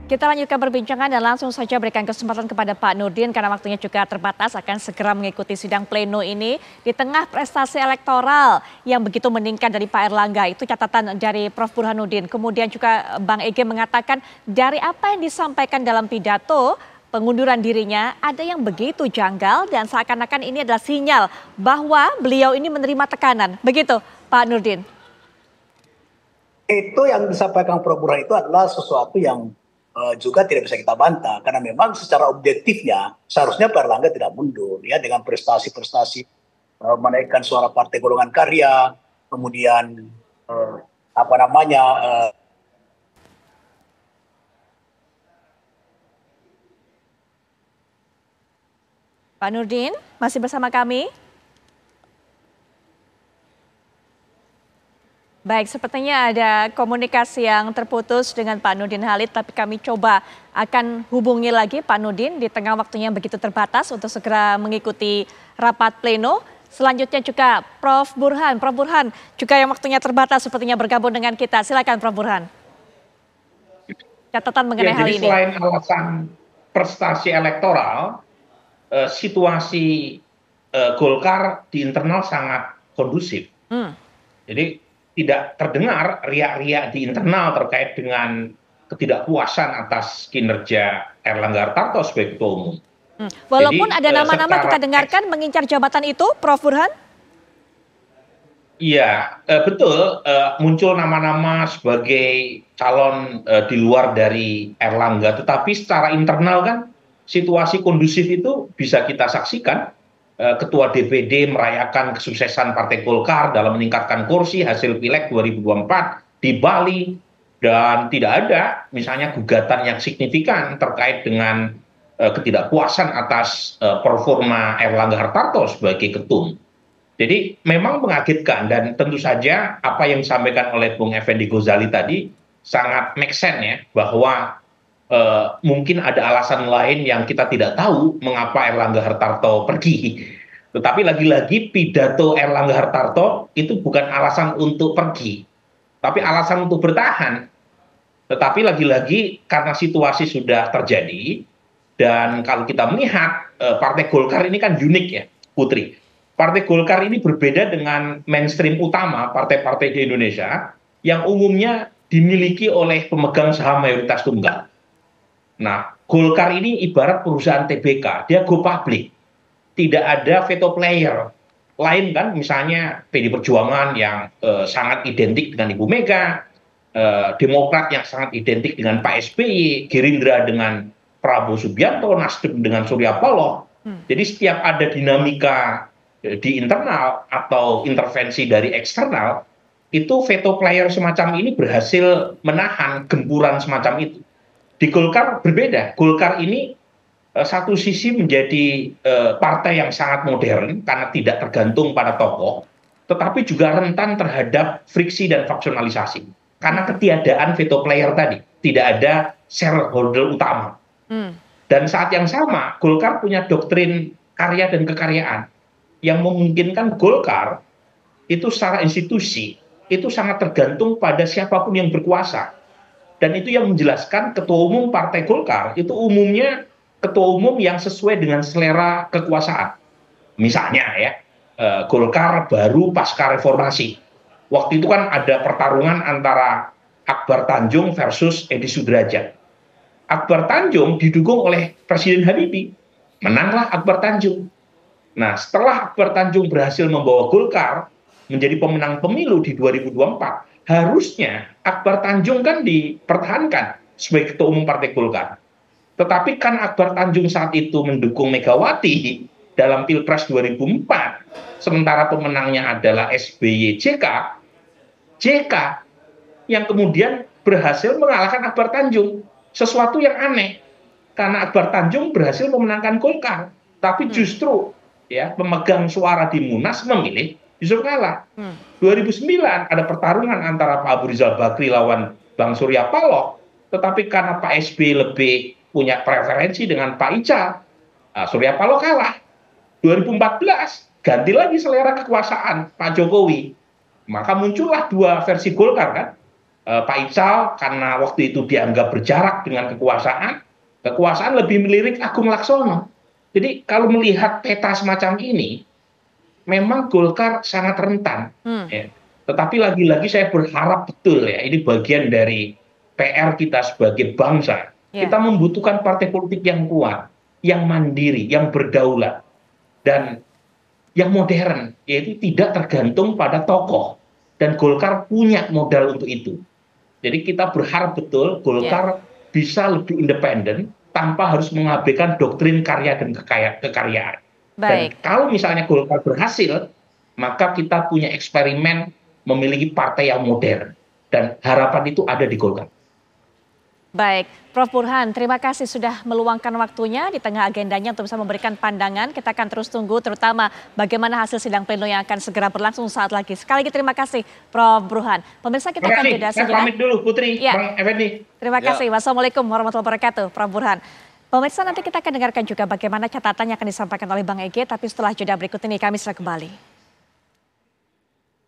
Kita lanjutkan perbincangan dan langsung saja berikan kesempatan kepada Pak Nurdin karena waktunya juga terbatas akan segera mengikuti sidang pleno ini di tengah prestasi elektoral yang begitu meningkat dari Pak Erlangga. Itu catatan dari Prof. Burhanuddin. Kemudian juga Bang Ege mengatakan dari apa yang disampaikan dalam pidato pengunduran dirinya ada yang begitu janggal dan seakan-akan ini adalah sinyal bahwa beliau ini menerima tekanan. Begitu Pak Nurdin. Itu yang disampaikan Prof. Burhan itu adalah sesuatu yang juga tidak bisa kita bantah karena memang secara objektifnya seharusnya Pak Erlangga tidak mundur ya dengan prestasi-prestasi menaikkan suara Partai Golongan Karya, kemudian apa namanya Pak Nurdin masih bersama kami? Baik, sepertinya ada komunikasi yang terputus dengan Pak Nurdin Halid, tapi kami coba akan hubungi lagi Pak Nurdin di tengah waktunya yang begitu terbatas untuk segera mengikuti rapat pleno. Selanjutnya juga Prof. Burhan. Prof. Burhan juga yang waktunya terbatas sepertinya bergabung dengan kita. Silakan Prof. Burhan. Catatan mengenai hal jadi ini. Selain alasan prestasi elektoral, situasi Golkar di internal sangat kondusif. Jadi tidak terdengar riak-riak di internal terkait dengan ketidakpuasan atas kinerja Erlangga Hartarto sebagai ketua umum. Walaupun Jadi, ada nama-nama kita dengarkan mengincar jabatan itu, Prof. Burhan? Iya, betul. Muncul nama-nama sebagai calon di luar dari Erlangga, tetapi secara internal kan situasi kondusif itu bisa kita saksikan. Ketua DPD merayakan kesuksesan Partai Golkar dalam meningkatkan kursi hasil Pileg 2024 di Bali, dan tidak ada misalnya gugatan yang signifikan terkait dengan ketidakpuasan atas performa Erlangga Hartarto sebagai ketum. Jadi memang mengagetkan dan tentu saja apa yang disampaikan oleh Bung Effendi Ghazali tadi sangat make sense ya, bahwa mungkin ada alasan lain yang kita tidak tahu mengapa Erlangga Hartarto pergi. Tetapi lagi-lagi pidato Erlangga Hartarto itu bukan alasan untuk pergi, tapi alasan untuk bertahan. Tetapi lagi-lagi karena situasi sudah terjadi, dan kalau kita melihat Partai Golkar ini kan unik ya, Putri. Partai Golkar ini berbeda dengan mainstream utama partai-partai di Indonesia yang umumnya dimiliki oleh pemegang saham mayoritas tunggal. Nah, Golkar ini ibarat perusahaan TBK, dia go public. Tidak ada veto player. Lain kan misalnya PD Perjuangan yang sangat identik dengan Ibu Mega, Demokrat yang sangat identik dengan Pak SBY, Gerindra dengan Prabowo Subianto, Nasdem dengan Surya Paloh. Jadi setiap ada dinamika di internal atau intervensi dari eksternal, itu veto player semacam ini berhasil menahan gempuran semacam itu. Di Golkar berbeda. Golkar ini satu sisi menjadi partai yang sangat modern karena tidak tergantung pada tokoh, tetapi juga rentan terhadap friksi dan faksionalisasi. Karena ketiadaan veto player tadi, tidak ada shareholder utama. Dan saat yang sama, Golkar punya doktrin karya dan kekaryaan yang memungkinkan Golkar itu secara institusi itu sangat tergantung pada siapapun yang berkuasa. Dan itu yang menjelaskan ketua umum Partai Golkar itu umumnya ketua umum yang sesuai dengan selera kekuasaan. Misalnya ya, Golkar baru pasca reformasi. Waktu itu kan ada pertarungan antara Akbar Tanjung versus Edi Sudrajat. Akbar Tanjung didukung oleh Presiden Habibie. Menanglah Akbar Tanjung. Nah, setelah Akbar Tanjung berhasil membawa Golkar menjadi pemenang pemilu di 2024, harusnya Akbar Tanjung kan dipertahankan sebagai ketua umum Partai Golkar. Tetapi kan Akbar Tanjung saat itu mendukung Megawati dalam Pilpres 2004, sementara pemenangnya adalah SBY JK yang kemudian berhasil mengalahkan Akbar Tanjung. Sesuatu yang aneh, karena Akbar Tanjung berhasil memenangkan Golkar, tapi justru ya pemegang suara di Munas memilih Yusuf Kala. 2009 ada pertarungan antara Pak Abu Rizal Bakri lawan Bang Surya Paloh, tetapi karena Pak SBY lebih punya preferensi dengan Pak Ical, Surya Paloh kalah. 2014 ganti lagi selera kekuasaan Pak Jokowi, maka muncullah dua versi Golkar kan. Pak Ical karena waktu itu dianggap berjarak dengan kekuasaan lebih melirik Agung Laksono. Jadi kalau melihat peta semacam ini, memang Golkar sangat rentan. Ya. Tetapi lagi-lagi saya berharap betul ya, ini bagian dari PR kita sebagai bangsa. Kita membutuhkan partai politik yang kuat, yang mandiri, yang berdaulat, dan yang modern, yaitu tidak tergantung pada tokoh. Dan Golkar punya modal untuk itu. Jadi kita berharap betul Golkar bisa lebih independen tanpa harus mengabaikan doktrin karya dan kekaryaan. Dan kalau misalnya Golkar berhasil, maka kita punya eksperimen memiliki partai yang modern. Dan harapan itu ada di Golkar. Baik, Prof. Burhan, terima kasih sudah meluangkan waktunya di tengah agendanya untuk bisa memberikan pandangan. Kita akan terus tunggu terutama bagaimana hasil sidang pleno yang akan segera berlangsung saat lagi. Sekali lagi terima kasih Prof. Burhan. Pemirsa kita akan jeda sejenak. Saya pamit dulu Putri, Bang Effendi. Terima kasih. Wassalamualaikum warahmatullahi wabarakatuh, Prof. Burhan. Pemirsa nanti kita akan dengarkan juga bagaimana catatan yang akan disampaikan oleh Bang Ege, tapi setelah jeda berikut ini kami segera kembali.